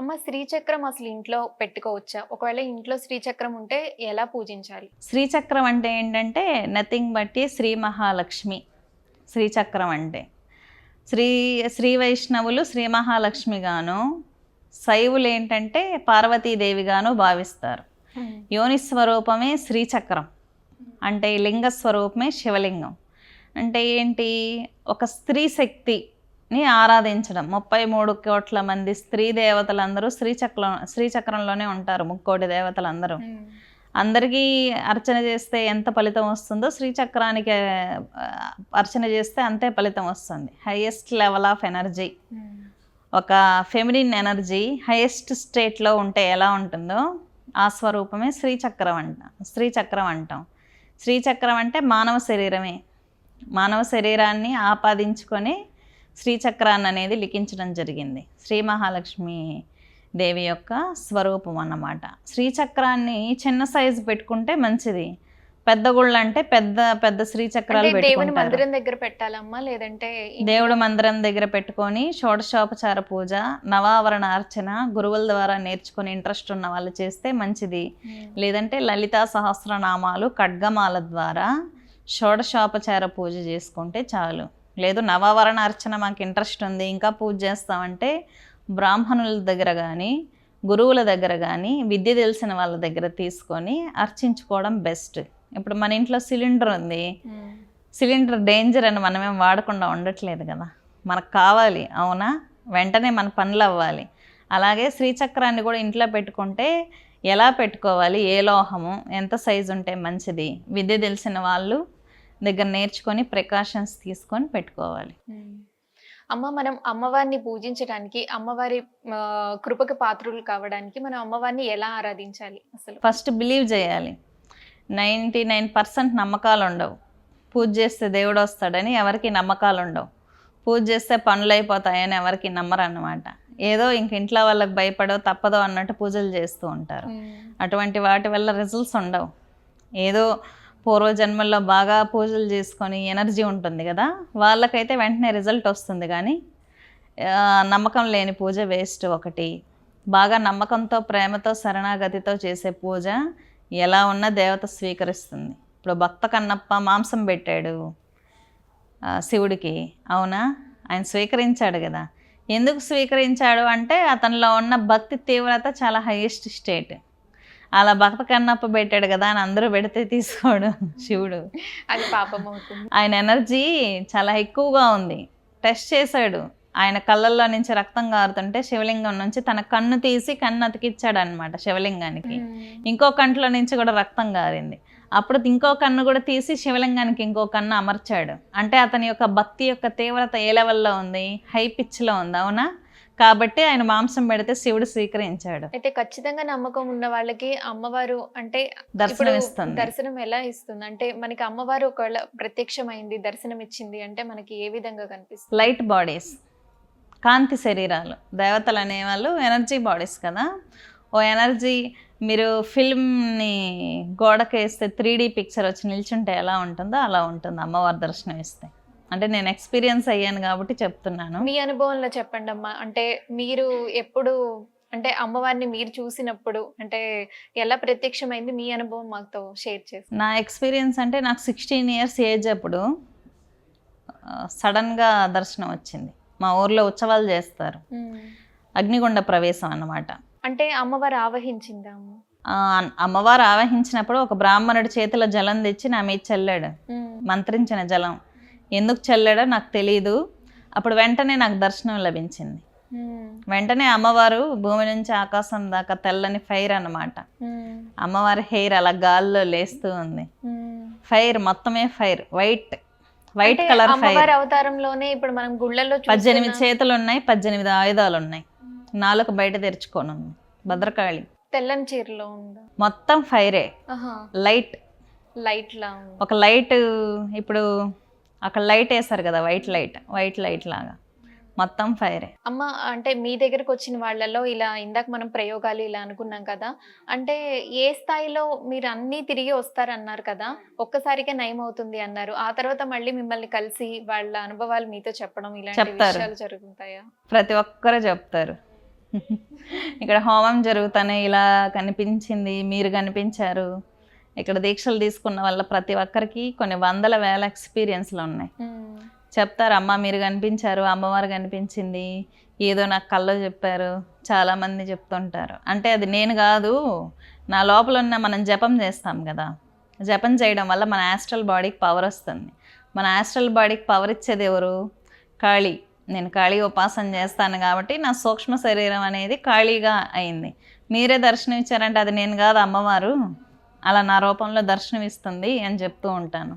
అమ్మ శ్రీచక్రం అసలు ఇంట్లో పెట్టుకోవచ్చా? ఒకవేళ ఇంట్లో శ్రీచక్రం ఉంటే ఎలా పూజించాలి? శ్రీచక్రం అంటే ఏంటంటే నథింగ్ బట్టి శ్రీ మహాలక్ష్మి. శ్రీచక్రం అంటే శ్రీ శ్రీ వైష్ణవులు శ్రీ మహాలక్ష్మిగాను, శైవులు ఏంటంటే పార్వతీదేవిగాను భావిస్తారు. యోని స్వరూపమే శ్రీచక్రం అంటే లింగ స్వరూపమే శివలింగం. అంటే ఏంటి, ఒక స్త్రీ శక్తిని ఆరాధించడం. 33 కోట్ల మంది స్త్రీ దేవతలందరూ శ్రీచక్రంలోనే ఉంటారు. 3 కోటి దేవతలందరూ. అందరికీ అర్చన చేస్తే ఎంత ఫలితం వస్తుందో శ్రీచక్రానికి అర్చన చేస్తే అంతే ఫలితం వస్తుంది. హైయెస్ట్ లెవెల్ ఆఫ్ ఎనర్జీ, ఒక ఫెమినిన్ ఎనర్జీ హైయెస్ట్ స్టేట్లో ఉంటే ఎలా ఉంటుందో ఆ స్వరూపమే శ్రీచక్రం అంటాం. శ్రీచక్రం అంటే మానవ శరీరమే. మానవ శరీరాన్ని ఆపాదించుకొని శ్రీచక్రాన్ని అనేది లిఖించడం జరిగింది. శ్రీ మహాలక్ష్మి దేవి యొక్క స్వరూపం అన్నమాట. శ్రీచక్రాన్ని చిన్న సైజు పెట్టుకుంటే మంచిది. పెద్ద గుళ్ళు అంటే పెద్ద పెద్ద శ్రీచక్రాలు దేవుని మందిరం దగ్గర పెట్టాలమ్మా, లేదంటే దేవుడు మందిరం దగ్గర పెట్టుకొని షోడశోపచార పూజ, నవావరణ అర్చన గురువుల ద్వారా నేర్చుకుని ఇంట్రెస్ట్ ఉన్న వాళ్ళు చేస్తే మంచిది. లేదంటే లలితా సహస్రనామాలు ఖడ్గమాల ద్వారా షోడశోపచార పూజ చేసుకుంటే చాలు. లేదు నవావరణ అర్చన మాకు ఇంట్రెస్ట్ ఉంది, ఇంకా పూజ చేస్తామంటే బ్రాహ్మణుల దగ్గర కానీ గురువుల దగ్గర కానీ విద్య తెలిసిన వాళ్ళ దగ్గర తీసుకొని అర్చించుకోవడం బెస్ట్. ఇప్పుడు మన ఇంట్లో సిలిండర్ ఉంది, సిలిండర్ డేంజర్ అని మనమేం వాడకుండా ఉండట్లేదు కదా, మనకు కావాలి అవునా, వెంటనే మన పనులు అవ్వాలి. అలాగే శ్రీచక్రాన్ని కూడా ఇంట్లో పెట్టుకుంటే ఎలా పెట్టుకోవాలి, ఏ లోహము, ఎంత సైజు ఉంటే మంచిది, విద్య తెలిసిన వాళ్ళు దగ్గర నేర్చుకొని ప్రికాషన్స్ తీసుకొని పెట్టుకోవాలి. అమ్మ, మనం అమ్మవారిని పూజించడానికి, అమ్మవారి కృపకి పాత్రులు కావడానికి మనం అమ్మవారిని ఎలా ఆరాధించాలి? అసలు ఫస్ట్ బిలీవ్ చేయాలి. 99% నమ్మకాలు ఉండవు. పూజ చేస్తే దేవుడు వస్తాడని ఎవరికి నమ్మకాలు ఉండవు. పూజ చేస్తే పనులు అయిపోతాయని ఎవరికి నమ్మరు అన్నమాట. ఏదో ఇంక ఇంట్లో వాళ్ళకి భయపడో తప్పదో అన్నట్టు పూజలు చేస్తూ ఉంటారు. అటువంటి వాటి వల్ల రిజల్ట్స్ ఉండవు. ఏదో పూర్వజన్మల్లో బాగా పూజలు చేసుకొని ఎనర్జీ ఉంటుంది కదా, వాళ్ళకైతే వెంటనే రిజల్ట్ వస్తుంది. కానీ నమ్మకం లేని పూజ వేస్ట్. ఒకటి బాగా నమ్మకంతో ప్రేమతో శరణాగతితో చేసే పూజ ఎలా ఉన్నా దేవత స్వీకరిస్తుంది. ఇప్పుడు భక్త కన్నప్ప మాంసం పెట్టాడు శివుడికి, అవునా, ఆయన స్వీకరించాడు కదా. ఎందుకు స్వీకరించాడు అంటే అతనిలో ఉన్న భక్తి తీవ్రత చాలా హైయెస్ట్ స్టేట్. అలా భక్త కన్నప్ప పెట్టాడు కదా అని అందరూ పెడితే తీసుకోడు శివుడు, అది పాపం అవుతుంది. ఆయన ఎనర్జీ చాలా ఎక్కువగా ఉంది. టెస్ట్ చేశాడు, ఆయన కళ్ళల్లో నుంచి రక్తం కారుతుంటే శివలింగం నుంచి తన కన్ను తీసి కన్ను అతికిచ్చాడు అనమాట శివలింగానికి. ఇంకో కంట్లో నుంచి కూడా రక్తం కారింది. అప్పుడు ఇంకో కన్ను కూడా తీసి శివలింగానికి ఇంకో కన్ను అమర్చాడు. అంటే అతని యొక్క భక్తి యొక్క తీవ్రత ఏ లెవెల్లో ఉంది, హై పిచ్లో ఉంది, అవునా. కాబట్టి ఆయన మాంసం పెడితే శివుడు స్వీకరించాడు. అయితే ఖచ్చితంగా నమ్మకం ఉన్న వాళ్ళకి అమ్మవారు అంటే దర్శనం ఎలా ఇస్తుంది అంటే, మనకి అమ్మవారు ఒకవేళ ప్రత్యక్షమైంది, దర్శనం ఇచ్చింది అంటే మనకి ఏ విధంగా కనిపిస్తుంది? లైట్ బాడీస్, కాంతి శరీరాలు. దేవతలు అనేవాళ్ళు ఎనర్జీ బాడీస్ కదా. ఓ ఎనర్జీ మీరు ఫిల్మ్ని గోడకేస్తే 3D పిక్చర్ వచ్చి నిల్చుంటే ఎలా ఉంటుందో అలా ఉంటుంది అమ్మవారి దర్శనం ఇస్తే. అంటే నేను ఎక్స్పీరియన్స్ అయ్యాను కాబట్టి చెప్తున్నాను. మీ అనుభవంలో చెప్పండి అమ్మా. అంటే మీరు ఎప్పుడు అంటే అమ్మవారిని మీరు చూసినప్పుడు అంటే ఎలా ప్రత్యక్షమైంది, మీ అనుభవం మాతో షేర్ చేసి. నా ఎక్స్పీరియన్స్ అంటే నాకు 16 years ఏజ్ అప్పుడు సడన్గా దర్శనం వచ్చింది. మా ఊర్లో ఉత్సవాలు చేస్తారు, అగ్నిగుండ ప్రవేశం అన్నమాట. అంటే అమ్మవారు ఆవహించిందా? అమ్మవారు ఆవహించినప్పుడు ఒక బ్రాహ్మణుడి చేతిలో జలం తెచ్చి నా మీద చల్లాడు, మంత్రించిన జలం. ఎందుకు చల్లాడో నాకు తెలియదు. అప్పుడు వెంటనే నాకు దర్శనం లభించింది. వెంటనే అమ్మవారు భూమి నుంచి ఆకాశం దాకా తెల్లని ఫైర్ అన్నమాట. అమ్మవారి హెయిర్ అలా గాల్లో లేస్తూ ఉంది. ఫైర్ మొత్తమే ఫైర్, వైట్ కలర్ ఫైర్. అవతారంలోనే ఇప్పుడు మనం గుళ్ళల్లో 18 చేతులు ఉన్నాయి, 18 ఆయుధాలు ఉన్నాయి, 4 బయట తెరుచుకొని ఉంది, భద్రకాళి. తెల్లని చీరలో ఉందా? మొత్తం ఫైరే, లైట్ లా ఒక లైట్. ఇప్పుడు అక్కడ లైట్ వేస్తారు కదా, వైట్ లైట్ లాగా మొత్తం ఫైరే. అమ్మ, అంటే మీ దగ్గరకు వచ్చిన వాళ్ళలో ఇలా ఇందాక మనం ప్రయోగాలు ఇలా అనుకున్నాం కదా, అంటే ఏ స్థాయిలో మీరు అన్నీ తిరిగి వస్తారన్నారు కదా, ఒక్కసారిగా నయం అవుతుంది అన్నారు, ఆ తర్వాత మళ్ళీ మిమ్మల్ని కలిసి వాళ్ళ అనుభవాలు మీతో చెప్పడం ఇలాంటి విషయాలు జరుగుతాయా? ప్రతి ఒక్కరు చెప్తారు. ఇక్కడ హోమం జరుగుతానే ఇలా కనిపించింది, మీరు కనిపించారు. ఇక్కడ దీక్షలు తీసుకున్న వల్ల ప్రతి ఒక్కరికి కొన్ని వందల వేల ఎక్స్పీరియన్స్లు ఉన్నాయి. చెప్తారు, అమ్మ మీరు కనిపించారు, అమ్మవారు కనిపించింది, ఏదో నాకు కల్లో చెప్పారు, చాలామంది చెప్తుంటారు. అంటే అది నేను కాదు, నా లోపల ఉన్న మనం జపం చేస్తాం కదా, జపం చేయడం వల్ల మన యాస్ట్రల్ బాడీకి పవర్ వస్తుంది. మన యాస్ట్రల్ బాడీకి పవర్ ఇచ్చేది ఎవరు? కాళీ. నేను కాళీ ఉపాసన చేస్తాను కాబట్టి నా సూక్ష్మ శరీరం అనేది ఖాళీగా అయింది. మీరే దర్శనం ఇచ్చారంటే అది నేను కాదు, అమ్మవారు అలా నా రూపంలో దర్శనం ఇస్తుంది అని చెప్తూ ఉంటాను.